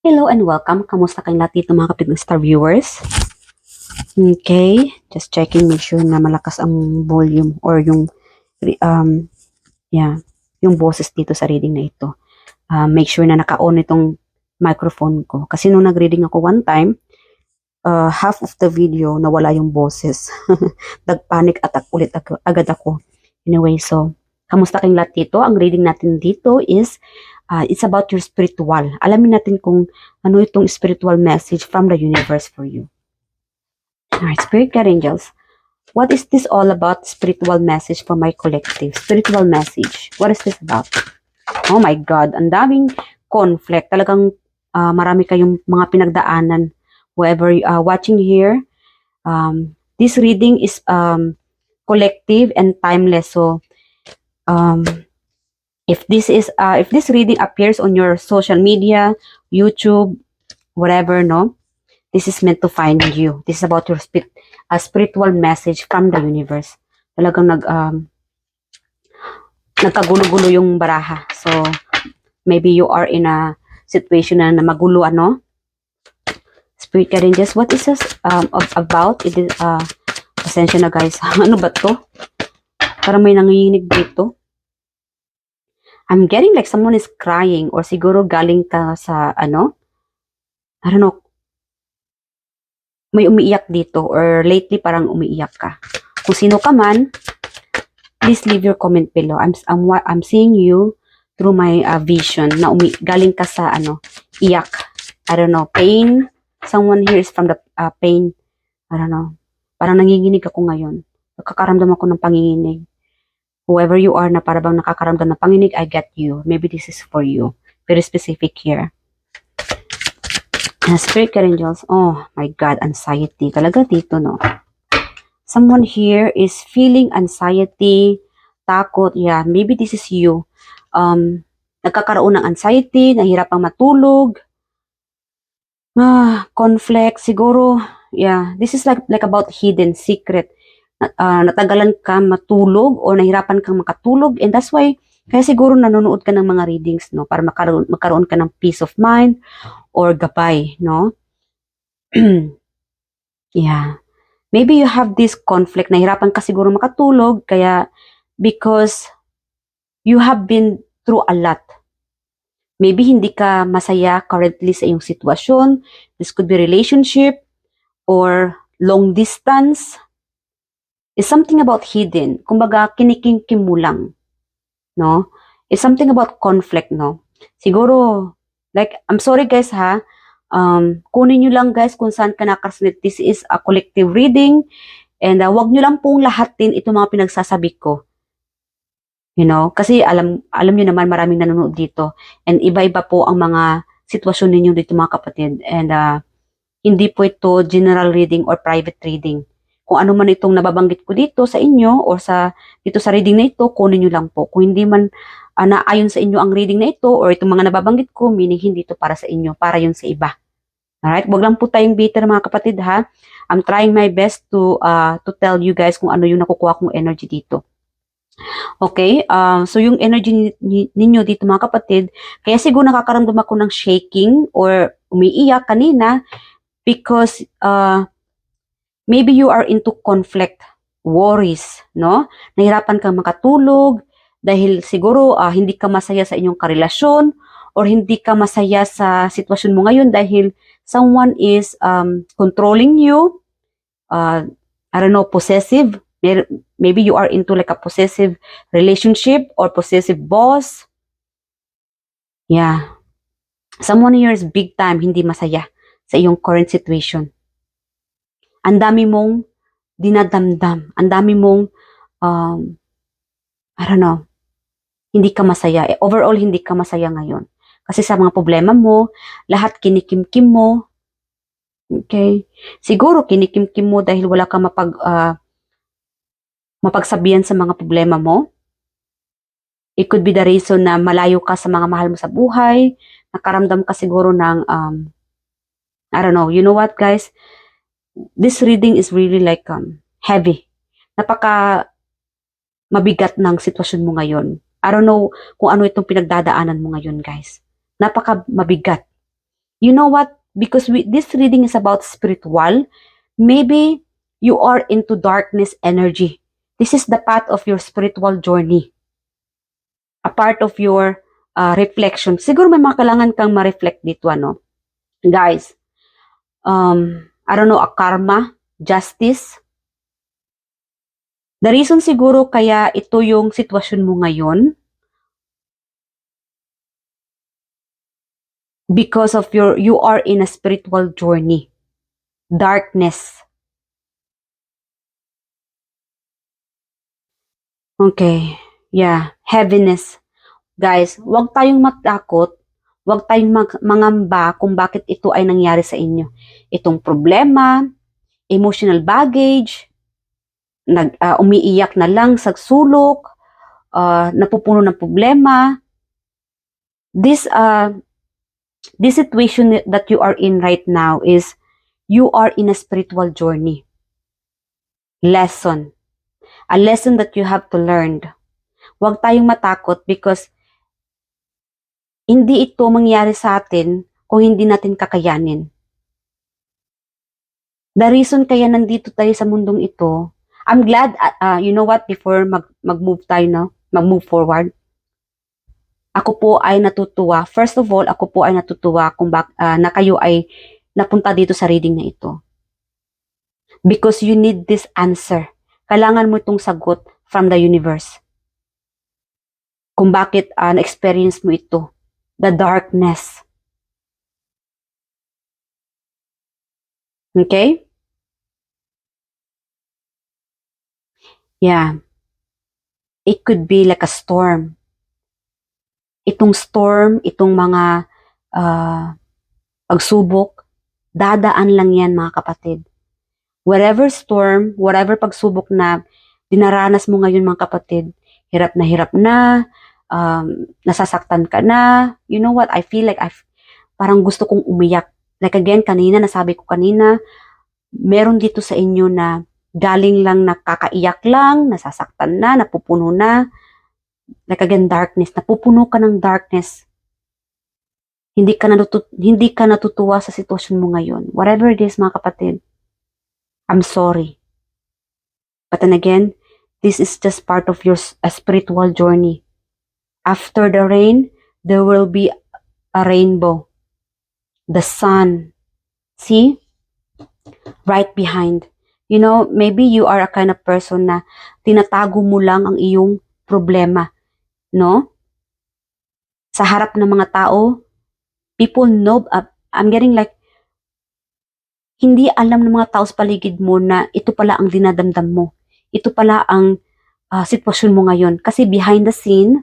Hello and welcome. Kamusta kayong lahat dito mga kapatid star viewers? Okay, just checking, make sure na malakas ang volume or yung um yeah, yung boses dito sa reading na ito. Make sure na naka-on itong microphone ko kasi nung nag-reading ako one time, half of the video nawala yung boses. Nag-panic attack ulit agad ako. Anyway, so kamusta kayong lahat dito? Ang reading natin dito is it's about your spiritual. Alamin natin kung ano itong spiritual message from the universe for you. Alright, Spirit Guide Angels. What is this all about? Spiritual message for my collective. Spiritual message. What is this about? Oh my God, ang daming conflict. Talagang marami kayong mga pinagdaanan. Whoever watching here, this reading is collective and timeless. So, if this reading appears on your social media, YouTube, whatever, no, this is meant to find you. This is about your spiritual message from the universe. Talagang nagkagulo-gulo yung baraha. So maybe you are in a situation na magulo, ano. Spirit Guide Angels, what is this about? It is pasensya na guys. Ano ba to? Parang may nanginginig dito. I'm getting like someone is crying or siguro galing ka sa ano, I don't know, may umiiyak dito or lately parang umiiyak ka. Kung sino ka man, please leave your comment below. I'm seeing you through my vision na galing ka sa ano, iyak. I don't know, pain. Someone here is from the pain. I don't know. Parang nanginginig ako ngayon. Nakakaramdam ako ng panginginig. Whoever you are na parang nakakaramdam ng panginig, I get you. Maybe this is for you. Very specific here. Spirit Guide Angels, oh my God, anxiety. Talaga dito, no? Someone here is feeling anxiety, takot. Yeah, maybe this is you. Nagkakaroon ng anxiety, nahirapang matulog. Conflict, siguro. Yeah, this is like about hidden secret. Natagalan ka matulog o nahirapan kang makatulog, and that's why kaya siguro nanonood ka ng mga readings, no, para magkaroon ka ng peace of mind or gabay, no. Yeah, maybe you have this conflict, nahirapan ka siguro makatulog kaya because you have been through a lot. Maybe hindi ka masaya currently sa iyong sitwasyon. This could be relationship or long distance. Is something about hidden. Kumbaga, kinikim mo lang. No? It's something about conflict, no? Siguro, like, I'm sorry guys ha. Kunin nyo lang guys kung saan ka nakarasanit. This is a collective reading. And wag nyo lang pong lahatin itong mga pinagsasabi ko. You know? Kasi alam nyo naman maraming nanonood dito. And iba-iba po ang mga sitwasyon ninyo dito mga kapatid. And hindi po ito general reading or private reading. Kung ano man itong nababanggit ko dito sa inyo or dito sa reading na ito, kunin nyo lang po. Kung hindi man naayon sa inyo ang reading na ito or itong mga nababanggit ko, meaning hindi ito para sa inyo, para yun sa iba. Alright? Huwag lang po tayong bitter mga kapatid ha. I'm trying my best to tell you guys kung ano yung nakukuha kong energy dito. Okay? So yung energy ninyo dito mga kapatid, kaya siguro nakakaramdam ako ng shaking or umiiyak kanina because maybe you are into conflict, worries, no? Nahirapan kang makatulog dahil siguro hindi ka masaya sa inyong karelasyon or hindi ka masaya sa sitwasyon mo ngayon dahil someone is controlling you. I don't know, possessive. Maybe you are into like a possessive relationship or possessive boss. Yeah. Someone here is big time hindi masaya sa iyong current situation. Ang dami mong dinadamdam. Ang dami mong, I don't know, hindi ka masaya. Overall, hindi ka masaya ngayon. Kasi sa mga problema mo, lahat kinikimkim mo. Okay? Siguro kinikimkim mo dahil wala kang mapagsabihan sa mga problema mo. It could be the reason na malayo ka sa mga mahal mo sa buhay. Nakaramdam ka siguro ng, I don't know, you know what guys? This reading is really like heavy. Napaka mabigat ng sitwasyon mo ngayon. I don't know kung ano itong pinagdadaanan mo ngayon, guys. Napaka mabigat. You know what? Because this reading is about spiritual, maybe you are into darkness energy. This is the path of your spiritual journey. A part of your reflection. Siguro may mga kailangan kang ma-reflect dito, ano? Guys, I don't know, a karma, justice. The reason siguro kaya ito yung sitwasyon mo ngayon, because of you are in a spiritual journey. Darkness. Okay. Yeah. Heaviness. Guys, huwag tayong matakot. Huwag tayong mangamba kung bakit ito ay nangyari sa inyo. Itong problema, emotional baggage, umiiyak na lang sa sulok, napupuno ng problema. This situation that you are in right now is you are in a spiritual journey. Lesson. A lesson that you have to learn. Huwag tayong matakot because hindi ito mangyari sa atin kung hindi natin kakayanin. The reason kaya nandito tayo sa mundong ito, I'm glad, you know what, before mag-move tayo, no? Mag-move forward. Ako po ay natutuwa. First of all, ako po ay natutuwa kung na kayo ay napunta dito sa reading na ito. Because you need this answer. Kailangan mo itong sagot from the universe. Kung bakit na-experience mo ito. The darkness. Okay? Yeah. It could be like a storm. Itong storm, itong mga pagsubok, dadaan lang yan mga kapatid. Whatever storm, whatever pagsubok na dinaranas mo ngayon mga kapatid, hirap na, nasasaktan ka na, you know what, I feel like parang gusto kong umiyak. Like again, kanina, nasabi ko kanina, meron dito sa inyo na galing lang nakakaiyak lang, nasasaktan na, napupuno na. Like again, darkness, napupuno ka ng darkness. Hindi ka natutuwa sa sitwasyon mo ngayon. Whatever it is mga kapatid, I'm sorry. But then again, this is just part of your spiritual journey. After the rain, there will be a rainbow. The sun. See? Right behind. You know, maybe you are a kind of person na tinatago mo lang ang iyong problema. No? Sa harap ng mga tao, people know, I'm getting like, hindi alam ng mga tao sa paligid mo na ito pala ang dinadamdam mo. Ito pala ang sitwasyon mo ngayon. Kasi behind the scene,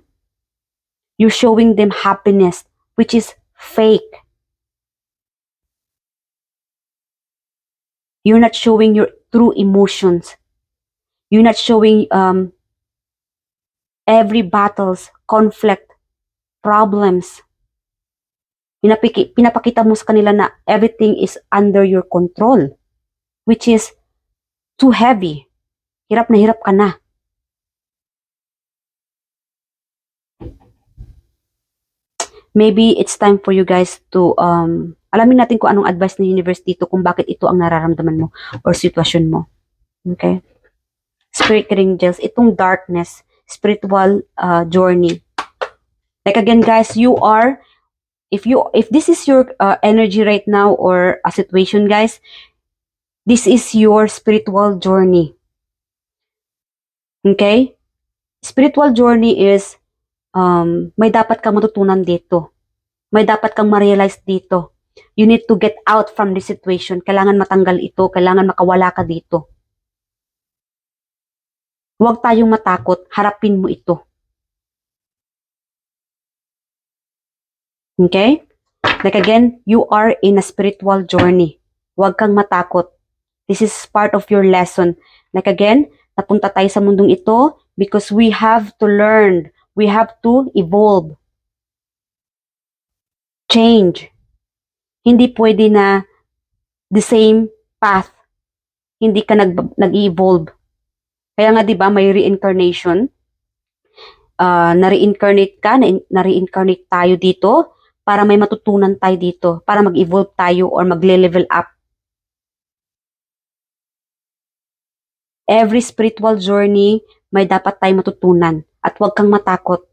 you're showing them happiness, which is fake. You're not showing your true emotions. You're not showing every battles, conflict, problems. Pinapakita mo sa kanila na everything is under your control, which is too heavy. Hirap ka na. Maybe it's time for you guys to, alamin natin kung anong advice ng universe dito kung bakit ito ang nararamdaman mo or sitwasyon mo. Okay? Spirit angels, itong darkness, spiritual journey. Like again guys, you are, if this is your energy right now or a situation guys, this is your spiritual journey. Okay? Spiritual journey is, may dapat kang matutunan dito. May dapat kang ma-realize dito. You need to get out from this situation. Kailangan matanggal ito. Kailangan makawala ka dito. Huwag tayong matakot. Harapin mo ito. Okay? Like again, you are in a spiritual journey. Huwag kang matakot. This is part of your lesson. Like again, napunta tayo sa mundong ito because we have to learn. We have to evolve. Change. Hindi pwede na the same path. Hindi ka nag-evolve. Kaya nga 'di ba may reincarnation? Na-reincarnate ka, na-reincarnate tayo dito para may matutunan tayo dito, para mag-evolve tayo or magle-level up. Every spiritual journey, may dapat tayo matutunan at huwag kang matakot.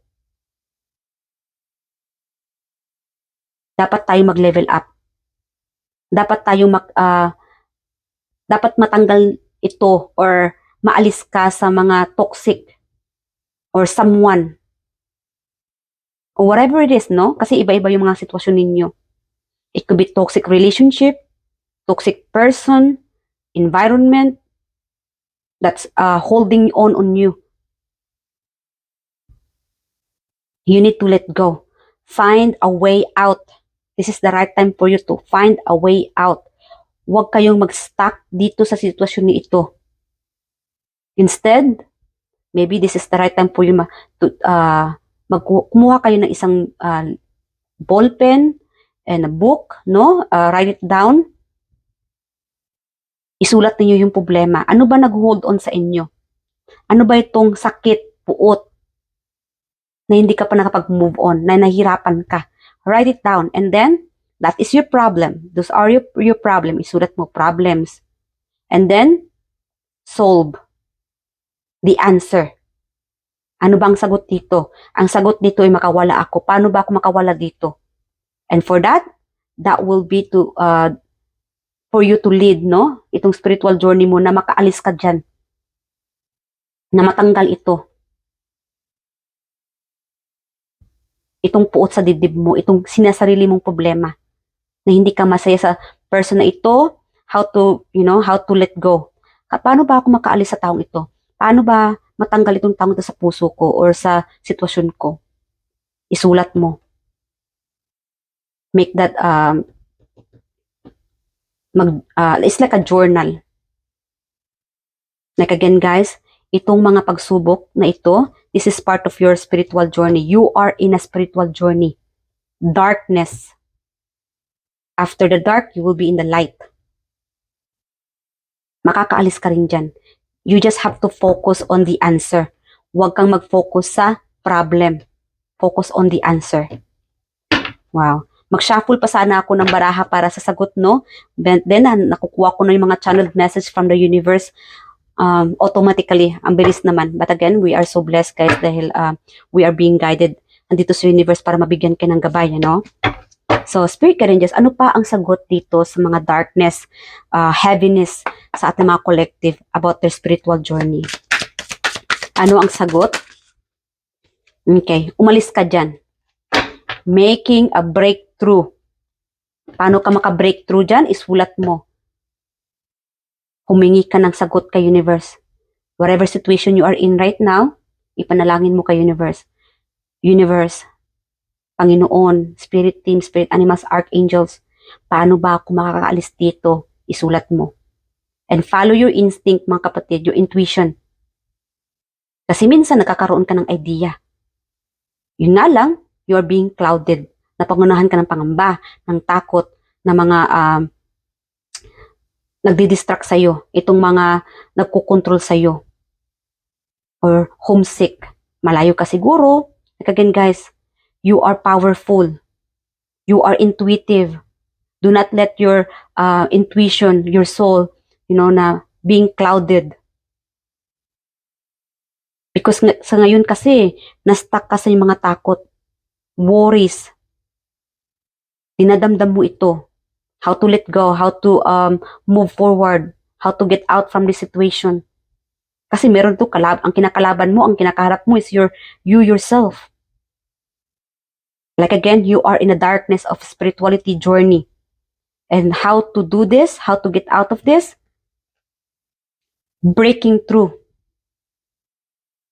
Dapat tayo mag-level up. Dapat tayo dapat matanggal ito or maalis ka sa mga toxic or someone or whatever it is, no? Kasi iba-iba yung mga sitwasyon ninyo. It could be toxic relationship, toxic person, environment that's holding on you. You need to let go. Find a way out. This is the right time for you to find a way out. Huwag kayong mag-stuck dito sa sitwasyon ni ito. Instead, maybe this is the right time for you kumuha kayo ng isang ball pen and a book, no? Write it down. Isulat niyo yung problema. Ano ba nag-hold on sa inyo? Ano ba itong sakit, puot, na hindi ka pa nakapag-move on, na nahihirapan ka? Write it down. And then, that is your problem. Those are your problem. Isulat mo problems. And then, solve the answer. Ano bang sagot dito? Ang sagot dito ay makawala ako. Paano ba ako makawala dito? And for that will be to for you to lead, no? Itong spiritual journey mo na makaalis ka dyan. Na matanggal ito. Itong puot sa dibdib mo, itong sinasarili mong problema. Na hindi ka masaya sa person na ito, how to let go. Paano ba ako makaalis sa taong ito? Paano ba matanggal itong taong ito sa puso ko or sa sitwasyon ko? Isulat mo. Make that it's like a journal. Like again guys, itong mga pagsubok na ito, this is part of your spiritual journey. You are in a spiritual journey. Darkness. After the dark, you will be in the light. Makakaalis ka rin dyan. You just have to focus on the answer. Huwag kang mag-focus sa problem. Focus on the answer. Wow. Mag-shuffle pa sana ako ng baraha para sa sagot, no? Then, nakukuha ko na yung mga channeled message from the universe automatically. Ang bilis naman. But again, we are so blessed, guys, dahil we are being guided andito sa universe para mabigyan kayo ng gabay, no? So, Spirit Guardians, ano pa ang sagot dito sa mga darkness, heaviness sa ating mga collective about their spiritual journey? Ano ang sagot? Okay, umalis ka dyan. Making a breakthrough. Paano ka maka-breakthrough dyan? Isulat mo. Humingi ka ng sagot kay universe. Whatever situation you are in right now, ipanalangin mo kay universe. Universe, Panginoon, Spirit Team, Spirit Animals, Archangels, paano ba ako makakaalis dito? Isulat mo. And follow your instinct, mga kapatid, your intuition. Kasi minsan nakakaroon ka ng idea. Yun nga lang, you are being clouded. Napangunahan ka ng pangamba, ng takot, na mga nagdi-distract sa'yo. Itong mga nagkukontrol sa'yo. Or homesick. Malayo ka siguro. Like again, guys, you are powerful. You are intuitive. Do not let your intuition, your soul, na being clouded. Because sa ngayon kasi, na-stuck ka sa yung mga takot, worries. Dinadamdam mo ito. How to let go, how to move forward, how to get out from this situation. Kasi meron to ang kinakalaban mo, ang kinakaharap mo is you yourself. Like again, you are in a darkness of spirituality journey. And how to do this, how to get out of this? Breaking through.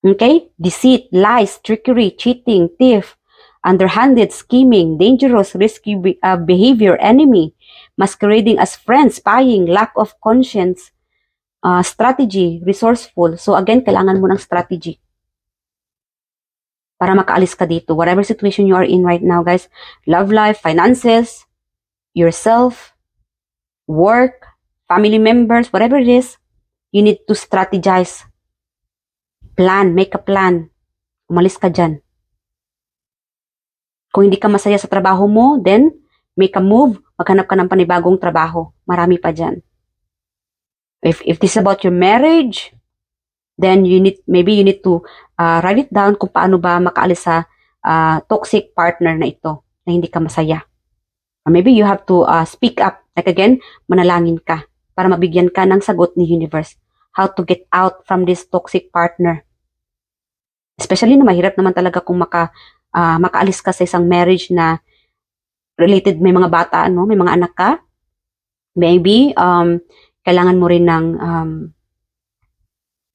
Okay? Deceit, lies, trickery, cheating, thief, underhanded, scheming, dangerous, risky behavior, enemy, masquerading as friend, spying, lack of conscience, strategy, resourceful. So again, kailangan mo ng strategy para makaalis ka dito. Whatever situation you are in right now, guys, love life, finances, yourself, work, family members, whatever it is, you need to strategize. Plan, make a plan. Umalis ka dyan. Kung hindi ka masaya sa trabaho mo, then make a move, maghanap ka ng panibagong trabaho. Marami pa dyan. If this is about your marriage, then maybe you need to write it down kung paano ba makaalis sa toxic partner na ito na hindi ka masaya. Or maybe you have to speak up. Like again, manalangin ka para mabigyan ka ng sagot ni universe. How to get out from this toxic partner. Especially na mahirap naman talaga kung makaalis ka sa isang marriage na related, may mga bata, may mga anak ka. Maybe, kailangan mo rin ng,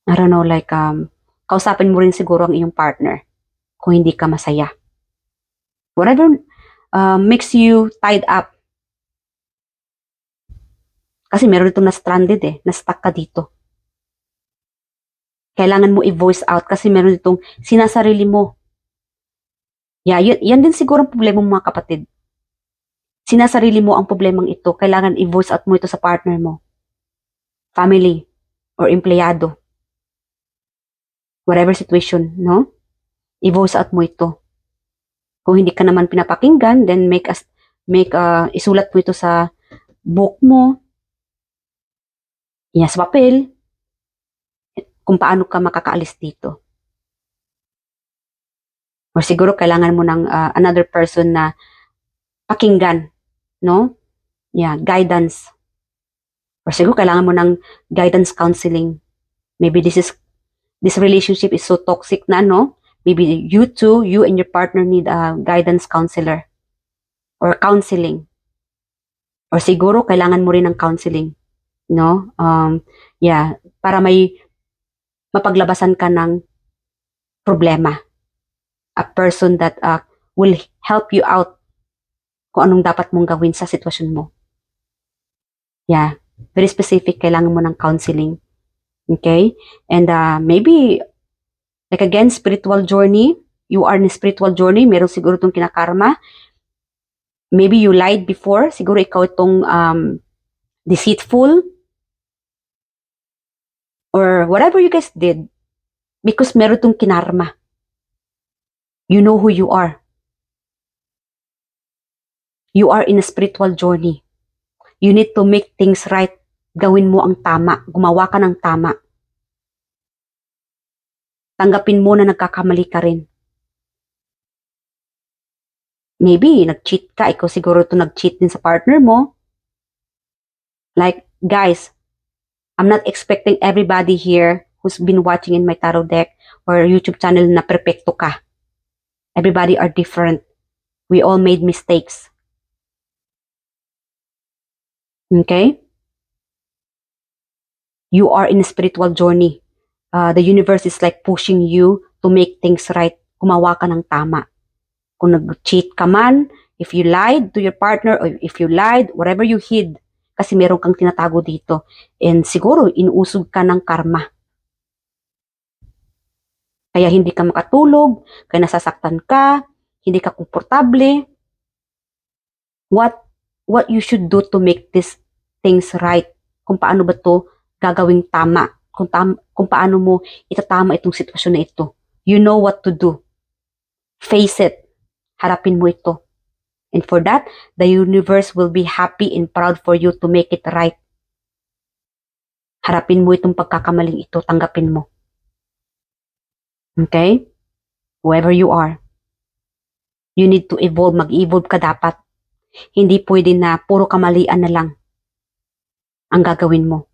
I don't know, like, kausapin mo rin siguro ang iyong partner kung hindi ka masaya. Whatever makes you tied up. Kasi meron itong na-stranded na-stuck ka dito. Kailangan mo i-voice out kasi meron itong sinasarili mo. Yeah, yan din siguro ang problema mo mga kapatid. Sinasarili mo ang problemang ito. Kailangan i-voice out mo ito sa partner mo. Family or empleyado. Whatever situation, no? I-voice out mo ito. Kung hindi ka naman pinapakinggan, then isulat mo ito sa book mo. Yan, sa papel. Kung paano ka makakaalis dito. Or siguro kailangan mo ng another person na pakinggan, no? Yeah, guidance. Or siguro kailangan mo ng guidance counseling. Maybe this relationship is so toxic na, no? Maybe you and your partner need a guidance counselor or counseling. Or siguro kailangan mo rin ng counseling, no? Yeah, para may mapaglabasan ka ng problema. A person that will help you out kung anong dapat mong gawin sa sitwasyon mo. Yeah, very specific, kailangan mo ng counseling. Okay? And maybe, like again, spiritual journey. You are in a spiritual journey. Meron siguro itong kinakarma. Maybe you lied before. Siguro ikaw itong deceitful. Or whatever you guys did. Because meron itong kinarma. You know who you are. You are in a spiritual journey. You need to make things right. Gawin mo ang tama. Gumawa ka ng tama. Tanggapin mo na nagkakamali ka rin. Maybe, nag-cheat ka. Ikaw siguro ito nag-cheat din sa partner mo. Like, guys, I'm not expecting everybody here who's been watching in my tarot deck or YouTube channel na perfecto ka. Everybody are different. We all made mistakes. Okay? You are in a spiritual journey. The universe is like pushing you to make things right. Gumawa ka ng tama. Kung nag-cheat ka man, if you lied to your partner, or if you lied, whatever you hid, kasi meron kang tinatago dito. And siguro, inuusog ka ng karma. Kaya hindi ka makatulog, kaya nasasaktan ka, hindi ka komportable. What you should do to make these things right? Kung paano ba to gagawing tama? Kung paano mo itatama itong sitwasyon na ito. You know what to do. Face it. Harapin mo ito. And for that, the universe will be happy and proud for you to make it right. Harapin mo itong pagkakamaling ito. Tanggapin mo. Okay? Whoever you are. You need to evolve. Mag-evolve ka dapat. Hindi pwede na puro kamalian na lang ang gagawin mo.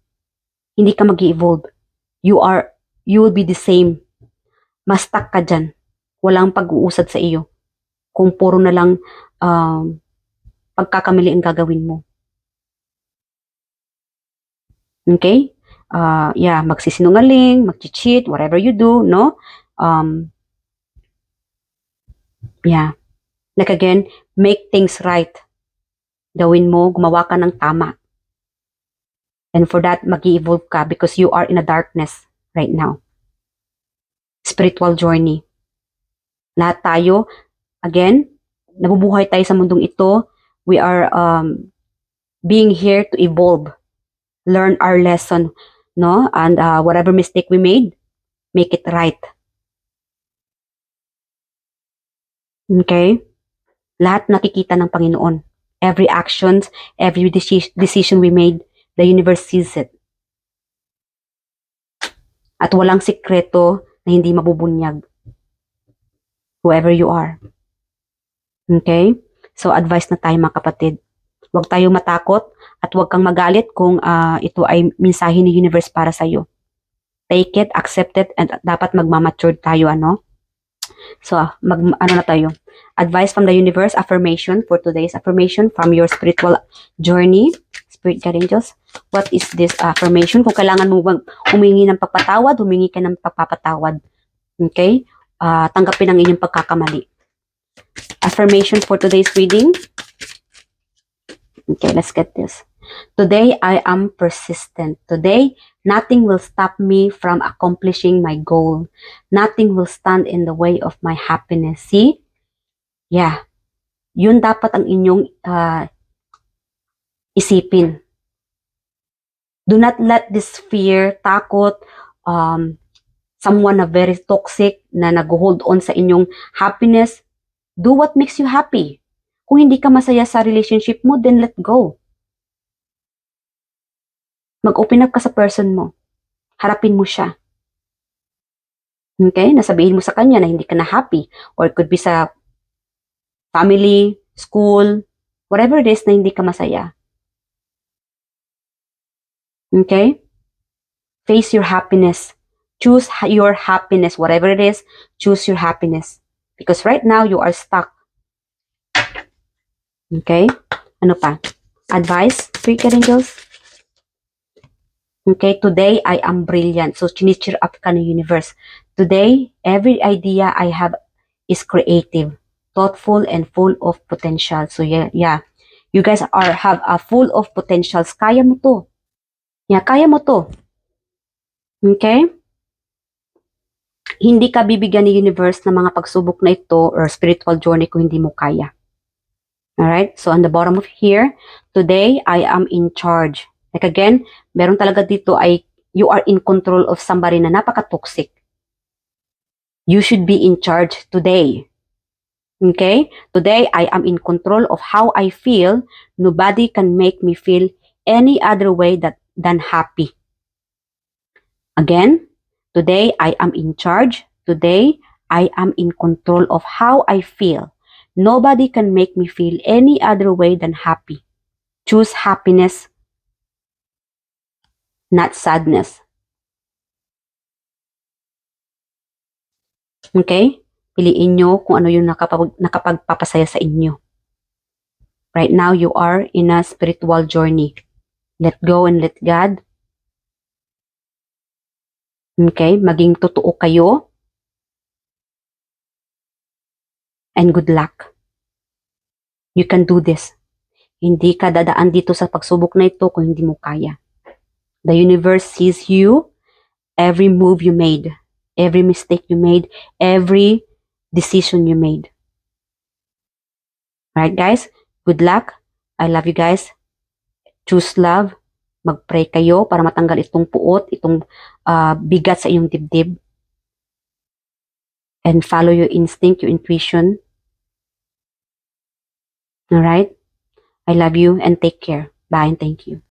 Hindi ka mag-evolve. You will be the same. Mastak ka dyan. Walang pag-uusad sa iyo. Kung puro na lang pagkakamali ang gagawin mo. Okay? Yeah, magsisinungaling, mag-cheat, whatever you do, no? Yeah. Like again, make things right. Gawin mo, gumawa ka ng tama. And for that, mag-evolve ka because you are in a darkness right now. Spiritual journey. Lahat tayo, again, nabubuhay tayo sa mundong ito. We are being here to evolve. Learn our lesson, no? And whatever mistake we made, make it right. Okay? Lahat nakikita ng Panginoon. Every actions, every decision we made, the universe sees it. At walang sikreto na hindi mabubunyag. Whoever you are. Okay? So, advice na tayo mga kapatid. Huwag tayo matakot at huwag kang magalit kung ito ay mensahe ni universe para sa'yo. Take it, accept it, and dapat magmamature tayo, ano? So, ano na tayo? Advice from the universe, affirmation for today's affirmation from your spiritual journey. Spirit guide angels. What is this affirmation? Kung kailangan mo humingi ng pagpatawad, humingi ka ng pagpapatawad. Okay? Tanggapin ang inyong pagkakamali. Affirmation for today's reading. Okay, let's get this. Today, I am persistent. Today, nothing will stop me from accomplishing my goal. Nothing will stand in the way of my happiness. See? Yeah. Yun dapat ang inyong isipin. Do not let this fear, takot, someone na very toxic na nag-hold on sa inyong happiness. Do what makes you happy. Kung hindi ka masaya sa relationship mo, then let go. Mag-open up ka sa person mo. Harapin mo siya. Okay? Nasabihin mo sa kanya na hindi ka na happy. Or it could be sa family, school, whatever it is na hindi ka masaya. Okay? Face your happiness. Choose your happiness. Whatever it is, choose your happiness. Because right now, you are stuck. Okay? Ano pa? Advice, Spirit guide angels? Okay, today I am brilliant. So, chinicheer up ka ng universe. Today, every idea I have is creative, thoughtful, and full of potential. So, yeah. You guys have a full of potentials. Kaya mo to. Yeah, kaya mo to. Okay? Hindi ka bibigyan ni universe ng mga pagsubok na ito or spiritual journey kung hindi mo kaya. Alright? So, on the bottom of here, today, I am in charge. Like again, meron talaga dito ay you are in control of somebody na napaka-toxic. You should be in charge today. Okay? Today, I am in control of how I feel. Nobody can make me feel any other way than happy. Again, today, I am in charge. Today, I am in control of how I feel. Nobody can make me feel any other way than happy. Choose happiness, not sadness. Okay? Piliin nyo kung ano yung nakapagpapasaya sa inyo. Right now, you are in a spiritual journey. Let go and let God. Okay? Maging totoo kayo. And good luck. You can do this. Hindi ka dadaan dito sa pagsubok na ito kung hindi mo kaya. The universe sees you, every move you made, every mistake you made, every decision you made. Alright guys, good luck. I love you guys. Choose love. Mag-pray kayo para matanggal itong puot, itong bigat sa iyong dibdib. And follow your instinct, your intuition. Alright? I love you and take care. Bye and thank you.